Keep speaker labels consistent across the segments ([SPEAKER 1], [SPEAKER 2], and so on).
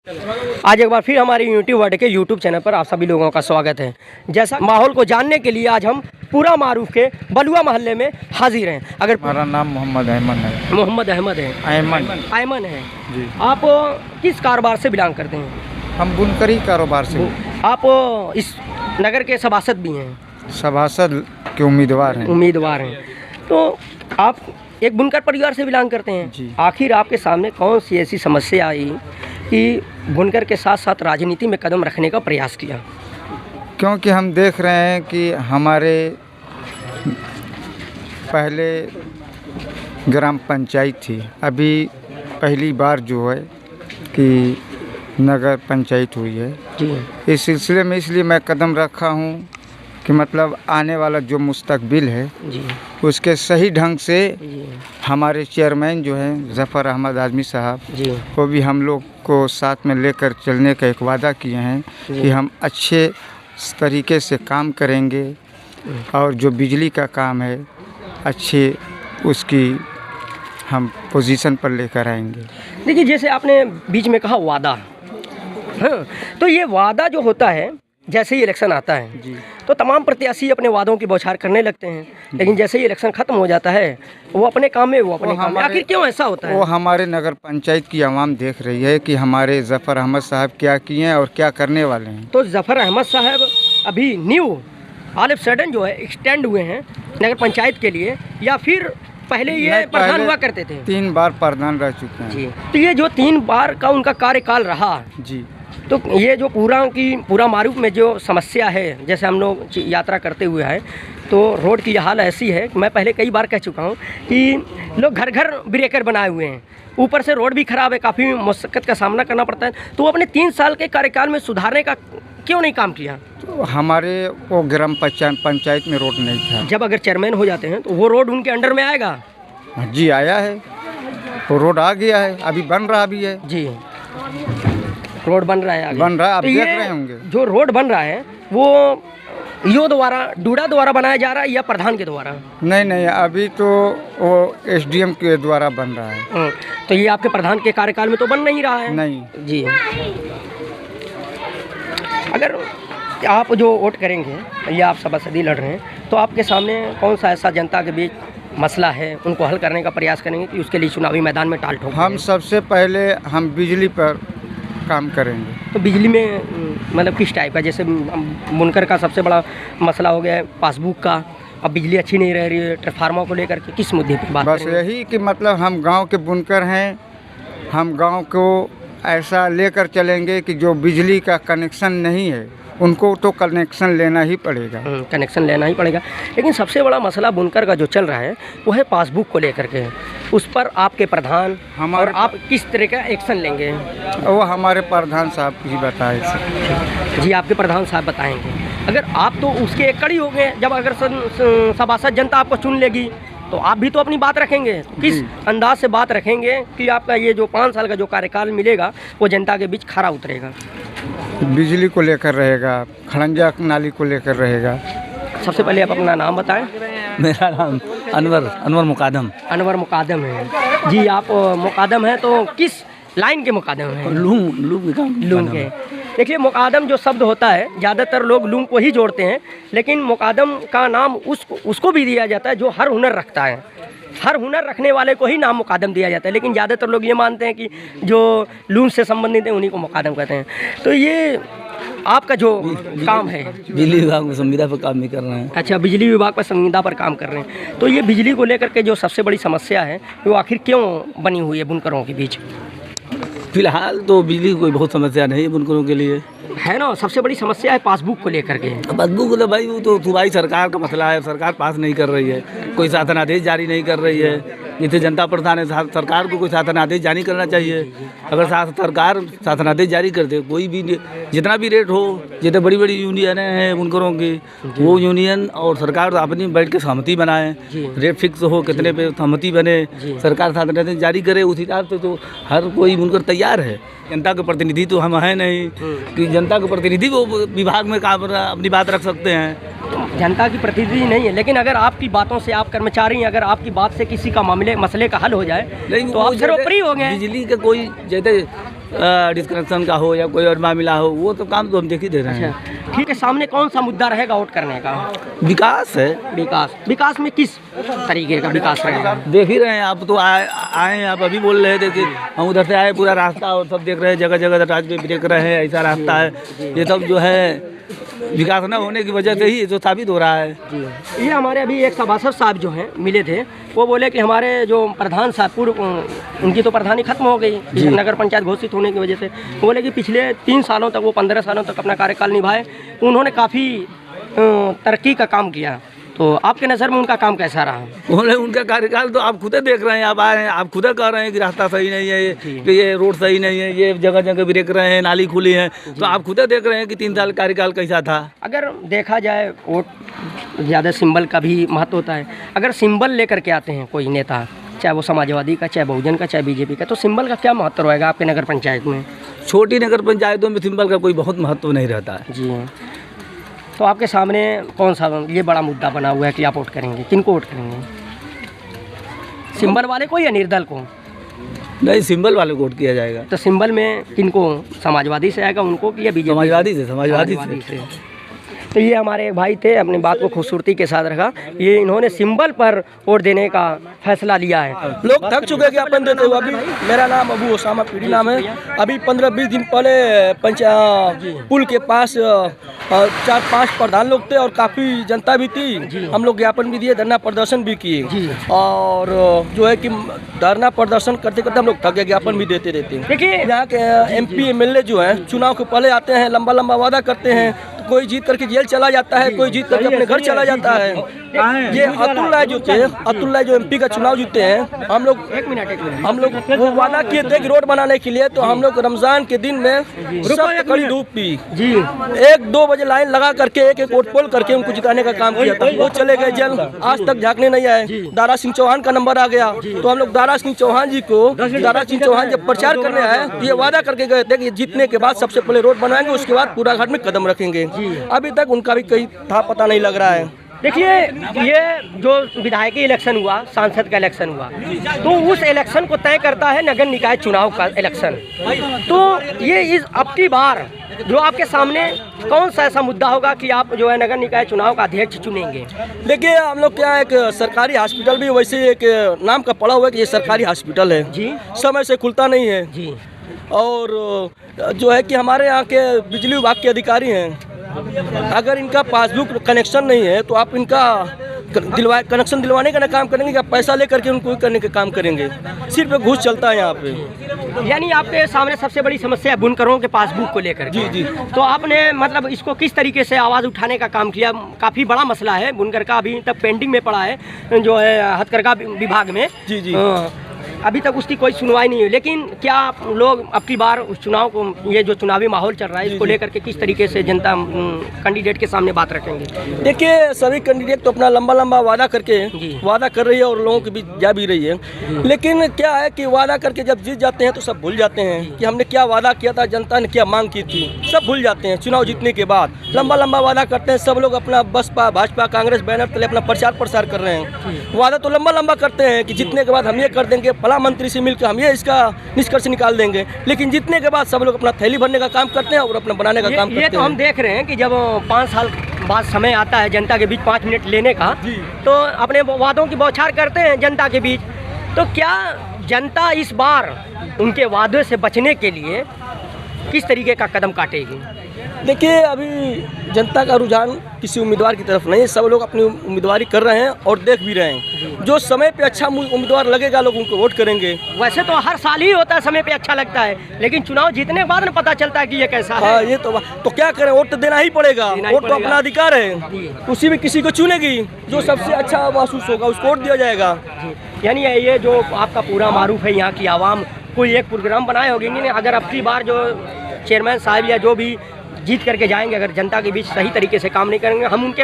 [SPEAKER 1] आज एक बार फिर हमारे यूट्यूब वर्ल्ड के यूट्यूब चैनल पर आप सभी लोगों का स्वागत है। जैसा माहौल को जानने के लिए आज हम पूरा मारूफ के बलुआ मोहल्ले में हाजिर हैं। अगर
[SPEAKER 2] हमारा नाम मोहम्मद अहमद है।
[SPEAKER 1] मोहम्मद अहमद है। अहमद है
[SPEAKER 2] जी।
[SPEAKER 1] आप किस कारोबार से बिलोंग करते हैं?
[SPEAKER 2] हम बुनकरी कारोबार से।
[SPEAKER 1] आप इस नगर के सभासद भी हैं?
[SPEAKER 2] सभासद के उम्मीदवार हैं।
[SPEAKER 1] तो आप एक बुनकर परिवार से बिलोंग करते हैं
[SPEAKER 2] जी।
[SPEAKER 1] आखिर आपके सामने कौन सी ऐसी समस्या आई कि बुनकर के साथ साथ राजनीति में कदम रखने का प्रयास किया?
[SPEAKER 2] क्योंकि हम देख रहे हैं कि हमारे पहले ग्राम पंचायत थी, अभी पहली बार जो है कि नगर पंचायत हुई है
[SPEAKER 1] जी।
[SPEAKER 2] इस सिलसिले में इसलिए मैं कदम रखा हूँ कि मतलब आने वाला जो मुस्तकबिल है
[SPEAKER 1] जी
[SPEAKER 2] उसके सही ढंग से
[SPEAKER 1] जी
[SPEAKER 2] हमारे चेयरमैन जो हैं ज़फ़र अहमद आज़मी साहब
[SPEAKER 1] जी
[SPEAKER 2] वो भी हम लोग को साथ में लेकर चलने का एक वादा किए हैं कि हम अच्छे तरीके से काम करेंगे और जो बिजली का काम है अच्छे उसकी हम पोजीशन पर लेकर आएंगे।
[SPEAKER 1] देखिए, जैसे आपने बीच में कहा वादा, हाँ, तो ये वादा जो होता है जैसे ही इलेक्शन आता है
[SPEAKER 2] जी।
[SPEAKER 1] तो तमाम प्रत्याशी अपने वादों की बौछार करने लगते हैं, लेकिन जैसे ही इलेक्शन खत्म हो जाता है वो अपने काम में आखिर क्यों ऐसा होता है?
[SPEAKER 2] वो हमारे नगर पंचायत की आवाम देख रही है कि हमारे ज़फ़र अहमद साहब क्या किए हैं और क्या करने वाले हैं।
[SPEAKER 1] तो ज़फ़र अहमद साहब अभी न्यू ऑल ऑफ सडन जो है एक्सटेंड हुए हैं नगर पंचायत के लिए, या फिर पहले ये प्रधान हुआ करते थे?
[SPEAKER 2] 3 बार प्रधान रह चुके हैं
[SPEAKER 1] जी। तो ये जो 3 बार का उनका कार्यकाल रहा
[SPEAKER 2] जी,
[SPEAKER 1] तो ये जो पूरा मारूफ में जो समस्या है, जैसे हम लोग यात्रा करते हुए हैं तो रोड की हाल ऐसी है कि मैं पहले कई बार कह चुका हूँ कि लोग घर घर ब्रेकर बनाए हुए हैं, ऊपर से रोड भी ख़राब है, काफ़ी मुश्किल का सामना करना पड़ता है। तो अपने 3 साल के कार्यकाल में सुधारने का क्यों नहीं काम किया?
[SPEAKER 2] तो हमारे वो ग्राम पंचायत में रोड नहीं था।
[SPEAKER 1] जब अगर चेयरमैन हो जाते हैं तो वो रोड उनके अंडर में आएगा?
[SPEAKER 2] जी आया है, वो रोड आ गया है, अभी बन रहा भी है
[SPEAKER 1] जी। रोड बन रहा है आगे।
[SPEAKER 2] बन रहा है, आप
[SPEAKER 1] तो
[SPEAKER 2] देख
[SPEAKER 1] ये
[SPEAKER 2] रहे होंगे। जो
[SPEAKER 1] जो रोड बन रहा है वो डूडा द्वारा बनाया जा रहा है या प्रधान के द्वारा?
[SPEAKER 2] नहीं, अभी तो वो SDM के द्वारा बन रहा है।
[SPEAKER 1] तो ये आपके प्रधान के कार्यकाल में तो बन नहीं रहा है?
[SPEAKER 2] नहीं
[SPEAKER 1] जी। अगर आप जो वोट करेंगे या आप सभासदी लड़ रहे हैं तो आपके सामने कौन सा ऐसा जनता के बीच मसला है उनको हल करने का प्रयास करेंगे कि उसके लिए चुनावी मैदान में टाल ठोक?
[SPEAKER 2] हम सबसे पहले हम बिजली पर काम करेंगे।
[SPEAKER 1] तो बिजली में मतलब किस टाइप का? जैसे बुनकर का सबसे बड़ा मसला हो गया है पासबुक का, अब बिजली अच्छी नहीं रह रही है, ट्रांसफार्मर को लेकर के किस मुद्दे पर बात
[SPEAKER 2] बस
[SPEAKER 1] करेंगे?
[SPEAKER 2] यही कि मतलब हम गांव के बुनकर हैं, हम गांव को ऐसा लेकर चलेंगे कि जो बिजली का कनेक्शन नहीं है उनको तो कनेक्शन लेना ही पड़ेगा।
[SPEAKER 1] कनेक्शन लेना ही पड़ेगा। लेकिन सबसे बड़ा मसला बुनकर का जो चल रहा है वो है पासबुक को लेकर के, उस पर आपके प्रधान और आप किस तरह का एक्शन लेंगे?
[SPEAKER 2] वो हमारे प्रधान साहब ही बताए।
[SPEAKER 1] जी, आपके प्रधान साहब बताएंगे। अगर आप तो उसके एक कड़ी हो गए, जब अगर सभासद जनता आपको चुन लेगी तो आप भी तो अपनी बात रखेंगे। किस अंदाज से बात रखेंगे कि आपका ये जो 5 साल का जो कार्यकाल मिलेगा वो जनता के बीच खरा उतरेगा?
[SPEAKER 2] बिजली को लेकर रहेगा, खड़ंजा नाली को लेकर रहेगा।
[SPEAKER 1] सबसे पहले आप अपना नाम बताएं।
[SPEAKER 3] मेरा नाम अनवर मुकादम।
[SPEAKER 1] अनवर मुकादम है जी। आप मुकादम हैं तो किस लाइन के मुकादम हैं? लूंग के। देखिए, मुकादम जो शब्द होता है ज़्यादातर लोग लूंग को ही जोड़ते हैं, लेकिन मुकादम का नाम उसको भी दिया जाता है जो हर हुनर रखता है। हर हुनर रखने वाले को ही नाम मुकादम दिया जाता है, लेकिन ज़्यादातर लोग ये मानते हैं कि जो लूंग से संबंधित है उन्हीं को मुकादम कहते हैं। तो ये आपका जो काम है
[SPEAKER 3] बिजली विभाग में संविदा पर काम नहीं कर रहे हैं।
[SPEAKER 1] अच्छा, बिजली विभाग पर संविदा पर काम कर रहे हैं। तो ये बिजली को लेकर के जो सबसे बड़ी समस्या है वो आखिर क्यों बनी हुई है बुनकरों के बीच?
[SPEAKER 3] फिलहाल तो बिजली की कोई बहुत समस्या नहीं है बुनकरों के लिए,
[SPEAKER 1] है ना। सबसे बड़ी समस्या है पासबुक को लेकर के।
[SPEAKER 3] पासबुक तो भाई वो तो सूबाई सरकार का मसला है, सरकार पास नहीं कर रही है, कोई शासनादेश जारी नहीं कर रही है। जितने जनता प्रधान है सरकार को कोई शासनादेश जारी करना चाहिए। अगर सरकार शासनादेश जारी कर दे, कोई भी जितना भी रेट हो, जितने बड़ी बड़ी यूनियन हैं बुनकरों की, वो यूनियन और सरकार अपनी बैठ के सहमति बनाए, रेट फिक्स हो, कितने पे सहमति बने, सरकार शासनादेश जारी करे, उस हिसाब से तो हर कोई बुनकर तैयार है। जनता के प्रतिनिधि तो हम हैं नहीं कि जनता के प्रतिनिधि वो विभाग में काम अपनी बात रख सकते हैं।
[SPEAKER 1] जनता की प्रतिनिधि नहीं है, लेकिन अगर आपकी बातों से, आप कर्मचारी अगर आपकी बात से किसी का मसले का हल हो जाए तो आप सर्वोपरि हो गए।
[SPEAKER 3] बिजली के कोई जैसे डिस्कनेक्शन का हो या कोई और मामला हो, वो तो काम तो हम देख ही दे रहे हैं।
[SPEAKER 1] अच्छा ठीक है, सामने कौन सा मुद्दा रहेगा वोट करने का?
[SPEAKER 3] विकास है।
[SPEAKER 1] विकास में किस तरीके का विकास रहेगा?
[SPEAKER 3] देख ही रहे हैं आप, तो आए हैं आप, अभी बोल रहे थे कि हम उधर से आए, पूरा रास्ता और सब देख रहे हैं, जगह जगह रास्ते ब्रेक रहे हैं, ऐसा रास्ता है। ये सब जो है विकास न होने की वजह से ही जो साबित हो रहा है।
[SPEAKER 1] ये हमारे अभी एक सभासद साहब जो हैं मिले थे, वो बोले कि हमारे जो प्रधान साहब पूर्व उनकी तो प्रधानी खत्म हो गई नगर पंचायत घोषित होने की वजह से। वो बोले कि पिछले 3 सालों तक, वो 15 सालों तक अपना कार्यकाल निभाए, उन्होंने काफ़ी तरक्की का काम किया। तो आपके नज़र में उनका काम कैसा रहा?
[SPEAKER 3] उनका कार्यकाल तो आप खुद देख रहे हैं, आप आए हैं, आप खुद कह रहे हैं कि रास्ता सही नहीं है, कि ये रोड सही नहीं है, ये जगह जगह ब्रेक रहे हैं, नाली खुली है, तो आप खुद देख रहे हैं कि 3 साल कार्यकाल कैसा था।
[SPEAKER 1] अगर देखा जाए वोट ज़्यादा सिंबल का भी महत्व होता है। अगर सिंबल लेकर के आते हैं कोई नेता, चाहे वो समाजवादी का, चाहे बहुजन का, चाहे बीजेपी का, तो सिंबल का क्या महत्व रहेगा आपके नगर पंचायत में?
[SPEAKER 3] छोटी नगर पंचायतों में सिंबल का कोई बहुत महत्व नहीं रहता है।
[SPEAKER 1] जी हाँ। तो आपके सामने कौन सा ये बड़ा मुद्दा बना हुआ है कि आप वोट करेंगे, किनको वोट करेंगे? सिंबल वाले को या निर्दल को?
[SPEAKER 3] नहीं, सिंबल वाले को वोट किया जाएगा।
[SPEAKER 1] तो सिंबल में किनको, समाजवादी से आएगा उनको कि या बीजेपी?
[SPEAKER 3] समाजवादी से।
[SPEAKER 1] तो ये हमारे एक भाई थे, अपनी बात को खूबसूरती के साथ रखा। ये इन्होंने सिंबल पर वोट देने का फैसला लिया है।
[SPEAKER 4] लोग थक चुके हैं ज्ञापन देते हुए। अभी मेरा नाम अबू ओसामा पीड़ी नाम है। अभी 15-20 दिन पहले पुल के पास 4-5 प्रधान लोग थे और काफ़ी जनता भी थी। हम लोग ज्ञापन भी दिए, धरना प्रदर्शन भी किए, और जो है कि धरना प्रदर्शन करते करते हम लोग थक गए, ज्ञापन भी देते रहते हैं। देखिए यहाँ के MP MLA जो है चुनाव के पहले आते हैं, लंबा लंबा वादा करते हैं, कोई जीत करके जेल चला जाता है, कोई जीत करके अपने घर चला जाता है। ये अतुल राय जो थे, अतुल राय जो MP का चुनाव जीते हैं, हम लोग हम लोग वो वादा किए थे कि रोड बनाने के लिए, तो हम लोग रमजान के दिन में सब कड़ी धूप पी 1-2 बजे लाइन लगा करके एक एक वोट पोल करके उनको जिताने का काम किया था। वो चले गए जेल, आज तक झाँकने नहीं आए। दारा सिंह चौहान का नंबर आ गया, तो हम लोग दारा सिंह चौहान जी को, दारा सिंह चौहान जब प्रचार करने आए तो ये वादा करके गए थे कि जीतने के बाद सबसे पहले रोड बनवाएंगे, उसके बाद पूरा घाट में कदम रखेंगे। अभी तक उनका भी कहीं था पता नहीं लग रहा है।
[SPEAKER 1] देखिए ये जो विधायकी इलेक्शन हुआ, सांसद का इलेक्शन हुआ, तो उस इलेक्शन को तय करता है नगर निकाय चुनाव का इलेक्शन। तो ये इस अब की बार जो आपके सामने कौन सा ऐसा मुद्दा होगा कि आप जो है नगर निकाय चुनाव का अध्यक्ष चुनेंगे?
[SPEAKER 4] देखिए हम लोग क्या, एक सरकारी हॉस्पिटल भी वैसे एक नाम का पड़ा हुआ है कि ये सरकारी हॉस्पिटल है जी, समय से खुलता नहीं है जी। और जो है कि हमारे यहाँ के बिजली विभाग के अधिकारी हैं, अगर इनका पासबुक कनेक्शन नहीं है तो आप इनका कनेक्शन दिलवाने का ना काम करेंगे, क्या पैसा लेकर के उनको करने का काम करेंगे? सिर्फ घूस चलता है यहाँ पे।
[SPEAKER 1] यानी आपके सामने सबसे बड़ी समस्या है बुनकरों के पासबुक को लेकर।
[SPEAKER 4] जी।
[SPEAKER 1] तो आपने मतलब इसको किस तरीके से आवाज़ उठाने का काम किया? काफ़ी बड़ा मसला है, बुनकर का अभी तक पेंडिंग में पड़ा है जो है हथकरघा विभाग में। जी। अभी तक उसकी कोई सुनवाई नहीं हुई, लेकिन क्या आप लोग अब की बार उस चुनाव को, ये जो चुनावी माहौल चल रहा है, इसको लेकर के किस तरीके से जनता कैंडिडेट के सामने बात रखेंगे?
[SPEAKER 4] देखिए सभी कैंडिडेट तो अपना लंबा लंबा वादा करके वादा कर रही है और लोगों के बीच जा भी रही है, लेकिन क्या है कि वादा करके जब जीत जाते हैं तो सब भूल जाते हैं कि हमने क्या वादा किया था, जनता ने क्या मांग की थी, सब भूल जाते हैं। चुनाव जीतने के बाद लंबा लंबा वादा करते हैं सब लोग, अपना बसपा भाजपा कांग्रेस बैनर तले अपना प्रचार प्रसार कर रहे हैं। वादा तो लंबा लंबा करते हैं कि जीतने के बाद हम ये कर देंगे, फला मंत्री से मिलकर हम ये इसका निष्कर्ष निकाल देंगे, लेकिन जीतने के बाद सब लोग अपना थैली भरने का काम करते हैं और अपना बनाने का काम करते हैं।
[SPEAKER 1] ये तो हम देख रहे हैं कि जब 5 साल बाद समय आता है जनता के बीच 5 मिनट लेने का, तो अपने वादों की बौछार करते हैं जनता के बीच। तो क्या जनता इस बार उनके वादों से बचने के लिए किस तरीके का कदम काटेगी?
[SPEAKER 4] देखिए अभी जनता का रुझान किसी उम्मीदवार की तरफ नहीं है, सब लोग अपनी उम्मीदवारी कर रहे हैं और देख भी रहे हैं। जो समय पे अच्छा उम्मीदवार लगेगा लोग उनको वोट करेंगे।
[SPEAKER 1] वैसे तो हर साल ही होता है, समय पे अच्छा लगता है, लेकिन चुनाव जीतने के बाद ना पता चलता है कि ये कैसा है।
[SPEAKER 4] हाँ, ये तो क्या करें, वोट तो देना ही पड़ेगा, वोट तो अपना अधिकार है। उसी में किसी को चुनेगी जो सबसे अच्छा महसूस होगा उसको वोट दिया जाएगा।
[SPEAKER 1] यानी ये जो आपका पूरा मारूफ है, यहाँ की आवाम कोई एक प्रोग्राम बनाए होंगे, अगर अब की बार जो चेयरमैन साहब या जो भी जीत करके जाएंगे, अगर जनता के बीच सही तरीके से काम नहीं करेंगे, हम उनके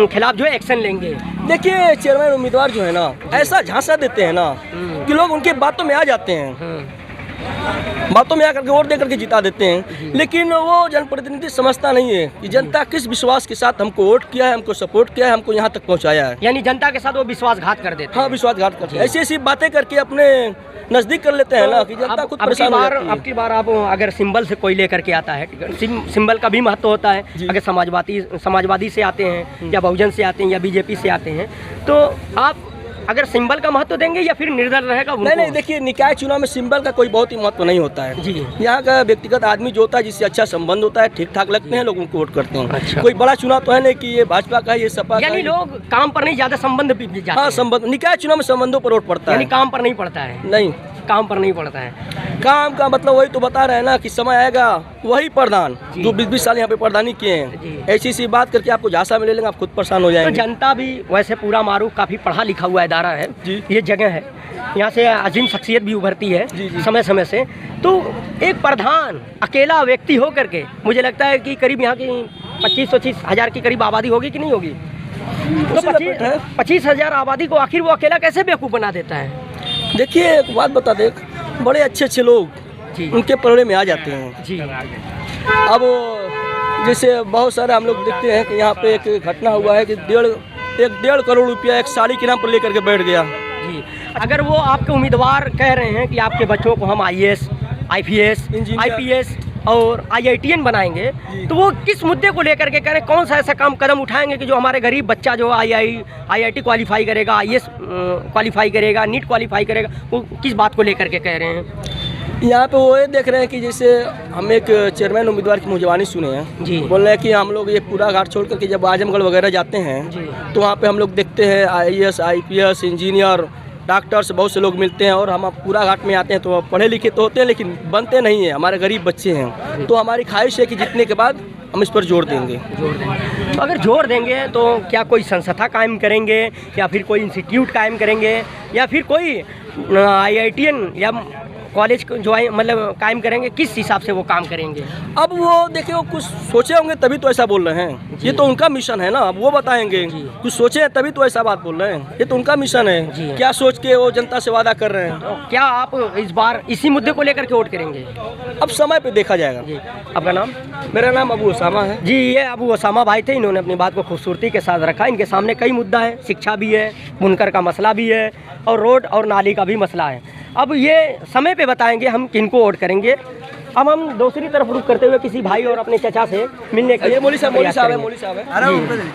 [SPEAKER 1] खिलाफ जो है एक्शन लेंगे।
[SPEAKER 4] देखिए चेयरमैन उम्मीदवार जो है ना, ऐसा झांसा देते हैं ना कि लोग उनके बातों में आ जाते हैं। बातों में आकर के वोट दे करके जिता देते हैं, लेकिन वो जनप्रतिनिधि समझता नहीं है कि जनता किस विश्वास के साथ हमको वोट किया है, हमको सपोर्ट किया है, हमको यहाँ तक पहुँचाया है।
[SPEAKER 1] यानी जनता के साथ वो विश्वासघात कर देते हैं।
[SPEAKER 4] हाँ, विश्वासघात करते हैं, ऐसी ऐसी बातें करके अपने नज़दीक कर लेते हैं ना कि जनता खुद परेशान हो जाती है।
[SPEAKER 1] अब की बार आप अगर सिंबल से कोई लेकर के आता है, सिंबल का भी महत्व होता है। अगर समाजवादी से आते हैं या बहुजन से आते हैं या बीजेपी से आते हैं, तो आप अगर सिंबल का महत्व देंगे या फिर निर्दल रहेगा उनको?
[SPEAKER 4] नहीं, देखिए, निकाय चुनाव में सिंबल का कोई बहुत ही महत्व नहीं होता है
[SPEAKER 1] जी।
[SPEAKER 4] यहाँ का व्यक्तिगत आदमी जो होता है, जिससे अच्छा संबंध होता है, ठीक ठाक लगते हैं, लोग उनको वोट करते हैं।
[SPEAKER 1] अच्छा।
[SPEAKER 4] कोई बड़ा चुनाव तो है नहीं कि ये भाजपा का, ये सपा का।
[SPEAKER 1] यानी लोग काम पर नहीं, ज्यादा संबंध भी जाते
[SPEAKER 4] हाँ,
[SPEAKER 1] हैं।
[SPEAKER 4] संबंध, निकाय चुनाव में संबंधों पर वोट पड़ता
[SPEAKER 1] यानी
[SPEAKER 4] है,
[SPEAKER 1] काम पर नहीं पड़ता है।
[SPEAKER 4] नहीं।
[SPEAKER 1] काम पर नहीं पड़ता है।
[SPEAKER 4] काम का मतलब वही तो बता रहे हैं ना कि समय आएगा वही प्रधान जो 20-20 साल यहाँ पे प्रधानी किए हैं, ऐसी सी बात करके आपको झांसा में ले लेंगे, आप खुद परेशान हो
[SPEAKER 1] तो
[SPEAKER 4] जाएंगे।
[SPEAKER 1] जनता भी वैसे पूरा मारूफ काफ़ी पढ़ा लिखा हुआ इदारा है
[SPEAKER 4] जी।
[SPEAKER 1] ये जगह है, यहाँ से अजीम शख्सियत भी उभरती है
[SPEAKER 4] जी, जी।
[SPEAKER 1] समय समय से। तो एक प्रधान अकेला व्यक्ति हो करके मुझे लगता है कि करीब यहाँ की 25-25 हज़ार की करीब आबादी होगी कि नहीं होगी? तो 25,000 आबादी को आखिर वो अकेला कैसे बेवकूफ़ बना देता है?
[SPEAKER 4] देखिए, एक बात बता दे, बड़े अच्छे अच्छे लोग
[SPEAKER 1] जी
[SPEAKER 4] उनके पलड़े में आ जाते हैं।
[SPEAKER 1] जी।
[SPEAKER 4] अब जैसे बहुत सारे हम लोग देखते हैं कि यहाँ पे एक घटना हुआ है कि 1.5 करोड़ रुपया एक साड़ी के नाम पर लेकर के बैठ गया।
[SPEAKER 1] जी। अगर वो आपके उम्मीदवार कह रहे हैं कि आपके बच्चों को हम IAS, IPS,
[SPEAKER 4] इंजीनियर,
[SPEAKER 1] IPS और IITN बनाएंगे, तो वो किस मुद्दे को लेकर के कह रहे हैं? कौन सा ऐसा कदम उठाएंगे कि जो हमारे गरीब बच्चा जो IIT क्वालिफाई करेगा, IAS क्वालिफाई करेगा, नीट क्वालिफाई करेगा, वो किस बात को लेकर के कह रहे हैं?
[SPEAKER 4] यहाँ पे वो ये देख रहे हैं कि जैसे हम एक चेयरमैन उम्मीदवार की मुंहजबानी सुने हैं
[SPEAKER 1] जी।
[SPEAKER 4] बोल रहे हैं कि हम लोग ये पूरा घाट छोड़ करके जब आजमगढ़ वगैरह जाते हैं
[SPEAKER 1] जी।
[SPEAKER 4] तो वहाँ पे हम लोग देखते हैं IAS, IPS, इंजीनियर, डॉक्टर्स, बहुत से लोग मिलते हैं, और हम अब पूरा घाट में आते हैं तो पढ़े लिखे तो होते हैं लेकिन बनते नहीं हैं, हमारे गरीब बच्चे हैं। तो हमारी ख्वाहिश है कि जीतने के बाद हम इस पर जोर देंगे।
[SPEAKER 1] तो अगर जोर देंगे तो क्या कोई संस्था कायम करेंगे या फिर कोई इंस्टीट्यूट कायम करेंगे या फिर कोई IITN या कॉलेज जो है मतलब कायम करेंगे? किस हिसाब से वो काम करेंगे?
[SPEAKER 4] अब वो देखिए, वो कुछ सोचे होंगे तभी तो ऐसा बोल रहे हैं, ये तो उनका मिशन है ना, अब वो बताएंगे। कुछ सोचे हैं तभी तो ऐसा बात बोल रहे हैं, ये तो उनका मिशन है। क्या सोच के वो जनता से वादा कर रहे हैं?
[SPEAKER 1] तो क्या आप इस बार इसी मुद्दे को लेकर के वोट करेंगे?
[SPEAKER 4] अब समय पे देखा जाएगा।
[SPEAKER 1] जी। आपका नाम?
[SPEAKER 4] मेरा नाम अबू उसामा है।
[SPEAKER 1] जी, ये अबू उसामा भाई थे, इन्होंने अपनी बात को खूबसूरती के साथ रखा। इनके सामने कई मुद्दा है, शिक्षा भी है, बुनकर का मसला भी है और रोड और नाली का भी मसला है। अब ये समय पे बताएंगे हम किनको वोट करेंगे। अब हम दूसरी तरफ रुख करते हुए किसी भाई और अपने चचा से मिलने के लिए
[SPEAKER 4] मौली साहब है।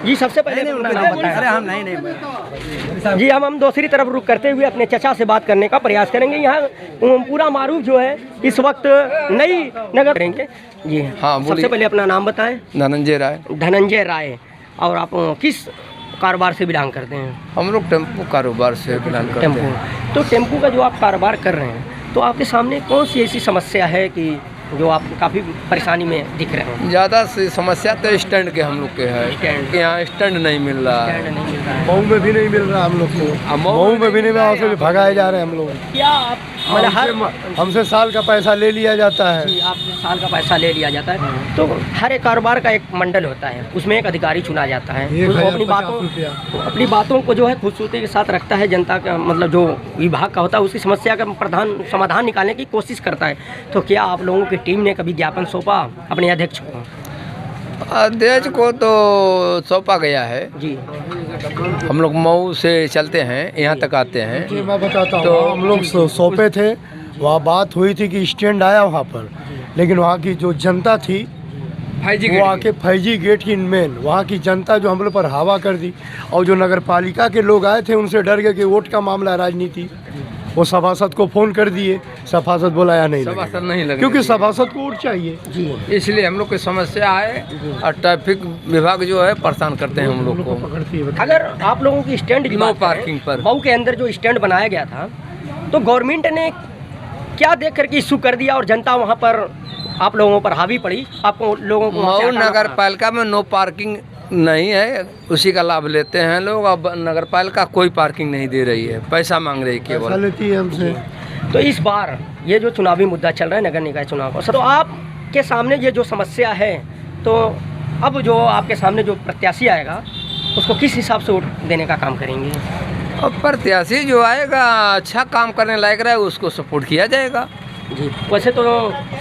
[SPEAKER 1] जी, सबसे पहले अपना नाम बताएं।
[SPEAKER 5] अरे हम नहीं
[SPEAKER 1] जी, हम दूसरी तरफ रुख करते हुए अपने चचा से बात करने का प्रयास करेंगे। यहाँ पूरा मारूफ जो है इस वक्त नई नगर करेंगे। जी हाँ, सबसे पहले अपना नाम बताएं।
[SPEAKER 2] धनंजय राय।
[SPEAKER 1] धनंजय राय। और आप किस कारोबार से बिलोंग करते हैं?
[SPEAKER 2] हम लोग टेम्पो कारोबार से बिलोंग करते हैं।
[SPEAKER 1] टेम्पो। तो टेम्पो का जो आप कारोबार कर रहे हैं, तो आपके सामने कौन सी ऐसी समस्या है कि जो आप काफ़ी परेशानी में दिख रहे हैं?
[SPEAKER 2] ज़्यादा से समस्या तो स्टैंड के हम लोग के है
[SPEAKER 1] स्टैंड।
[SPEAKER 2] कि यहाँ स्टैंड नहीं मिल रहा है।
[SPEAKER 1] स्टैंड नहीं मिल रहा है।
[SPEAKER 5] मऊ में भी नहीं मिल रहा हम लोग को, मऊ में भी नहीं मिला, उससे भी भगाए जा रहे हैं हम लोग।
[SPEAKER 1] क्या आप मतलब हर
[SPEAKER 5] हमसे साल का पैसा ले लिया जाता है।
[SPEAKER 1] जी, आपसे साल का पैसा ले लिया जाता है। तो हर एक कारोबार का एक मंडल होता है, उसमें एक अधिकारी चुना जाता है, वो अपनी बातों को जो है खूबसूरती के साथ रखता है। जनता का मतलब जो विभाग का होता है उसकी समस्या का समाधान निकालने की कोशिश करता है। तो क्या आप लोगों की टीम ने कभी ज्ञापन सौंपा अपने अध्यक्ष को?
[SPEAKER 2] अध्यक्ष को तो सौंपा गया है
[SPEAKER 1] जी।
[SPEAKER 2] हम लोग मऊ से चलते हैं, यहाँ तक आते हैं।
[SPEAKER 5] जी, मैं बताता हूँ।
[SPEAKER 2] तो
[SPEAKER 5] हम लोग सौंपे थे, वहाँ बात हुई थी कि स्टैंड आया वहाँ पर, लेकिन वहाँ की जो जनता थी वो आके फैजी गेट की मेन वहाँ की जनता जो हम लोग पर हवा कर दी, और जो नगर पालिका के लोग आए थे उनसे डर गए कि वोट का मामला है, राजनीति। वो सभासद को फ़ोन कर दिए, सभासद बोला या नहीं लगेगा।
[SPEAKER 2] सभासद नहीं लगे
[SPEAKER 5] क्योंकि सभासद को वोट चाहिए।
[SPEAKER 1] जी।
[SPEAKER 2] इसलिए हम लोग की समस्या है और ट्रैफिक विभाग जो है परेशान करते हैं हम लोग को।
[SPEAKER 5] पकड़ती है।
[SPEAKER 1] अगर आप लोगों की स्टैंड की
[SPEAKER 2] नो
[SPEAKER 1] बात करें,
[SPEAKER 2] पार्किंग पर
[SPEAKER 1] मऊ के अंदर जो स्टैंड बनाया गया था, तो गवर्नमेंट ने क्या देख करके इशू कर दिया और जनता वहाँ पर आप लोगों पर हावी पड़ी? आपको लोगों को
[SPEAKER 2] मऊ नगर पालिका में नो पार्किंग नहीं है, उसी का लाभ लेते हैं लोग। अब नगर पालिका कोई पार्किंग नहीं दे रही है, पैसा मांग रही है
[SPEAKER 5] पैसा
[SPEAKER 2] केवल।
[SPEAKER 5] लेती है हमसे।
[SPEAKER 1] तो इस बार ये जो चुनावी मुद्दा चल रहा है नगर निकाय चुनाव का, तो आपके सामने ये जो समस्या है, तो अब जो आपके सामने जो प्रत्याशी आएगा उसको किस हिसाब से वोट देने का काम करेंगे?
[SPEAKER 2] अब प्रत्याशी जो आएगा अच्छा काम करने लायक रहे उसको सपोर्ट किया जाएगा।
[SPEAKER 1] जी। वैसे तो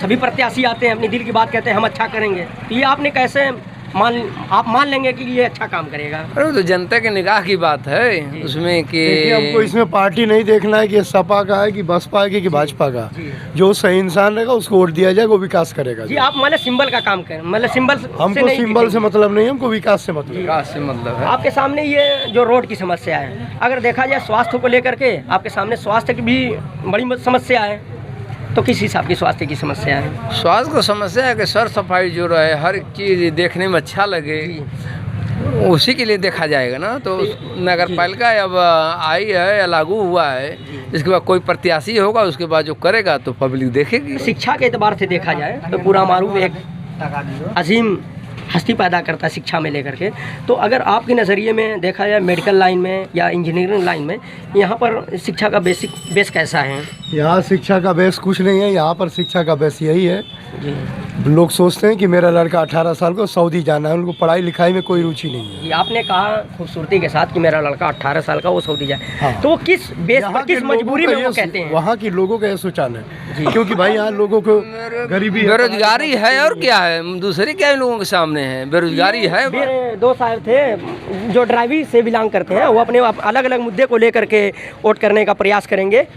[SPEAKER 1] सभी प्रत्याशी आते हैं, अपनी दिल की बात कहते हैं हम अच्छा करेंगे, तो ये आपने कैसे आप मान लेंगे कि ये अच्छा काम करेगा?
[SPEAKER 6] अरे वो तो जनता के निगाह की बात है उसमें कि
[SPEAKER 5] देखिए, हमको इसमें पार्टी नहीं देखना है कि ये सपा का है कि बसपा है कि भाजपा का। जो सही इंसान रहेगा उसको वोट दिया जाएगा, वो विकास करेगा।
[SPEAKER 1] जी, आप मतलब सिंबल का काम करें, मतलब सिंबल
[SPEAKER 5] हमको सिंबल से मतलब नहीं, हमको विकास से मतलब।
[SPEAKER 6] विकास से मतलब है।
[SPEAKER 1] आपके सामने ये जो रोड की समस्या है, अगर देखा जाए स्वास्थ्य को लेकर के, आपके सामने स्वास्थ्य की भी बड़ी समस्या है, तो किस हिसाब की स्वास्थ्य की समस्या है?
[SPEAKER 6] स्वास्थ्य को समस्या है कि सर सफाई जो रहे, हर एक चीज़ देखने में अच्छा लगे, उसी के लिए देखा जाएगा ना। तो नगर पालिका अब आई है या लागू हुआ है, इसके बाद कोई प्रत्याशी होगा, उसके बाद जो करेगा तो पब्लिक देखेगी।
[SPEAKER 1] शिक्षा के एतबार से देखा जाए तो पूरा मारूफ एक अजीम हस्ती पैदा करता है शिक्षा में लेकर के। तो अगर आपके नज़रिए में देखा जाए मेडिकल लाइन में या इंजीनियरिंग लाइन में, यहाँ पर शिक्षा का बेस कैसा है?
[SPEAKER 5] यहाँ शिक्षा का बेस कुछ नहीं है, यहाँ पर शिक्षा का बेस यही है
[SPEAKER 1] जी।
[SPEAKER 5] लोग सोचते हैं कि मेरा लड़का 18 साल को सऊदी जाना है, उनको पढ़ाई लिखाई में कोई रुचि नहीं है।
[SPEAKER 1] ये आपने कहा खूबसूरती के साथ कि मेरा लड़का 18 साल का वो सऊदी जाए,
[SPEAKER 5] हाँ।
[SPEAKER 1] तो वो किस बेस पर, किस
[SPEAKER 5] लोगों
[SPEAKER 1] मजबूरी
[SPEAKER 5] का
[SPEAKER 1] में वो
[SPEAKER 5] ये
[SPEAKER 1] कहते हैं?
[SPEAKER 5] वहाँ की लोगों का ये सोचाना है, क्योंकि भाई यहाँ लोगों को गरीबी है,
[SPEAKER 6] बेरोजगारी है और क्या है, दूसरे क्या इन लोगों के सामने है, बेरोजगारी है।
[SPEAKER 1] मेरे दो साहब थे जो ड्राइविंग से बिलोंग करते हैं, वो अपने अलग अलग मुद्दे को लेकर के वोट करने का प्रयास करेंगे।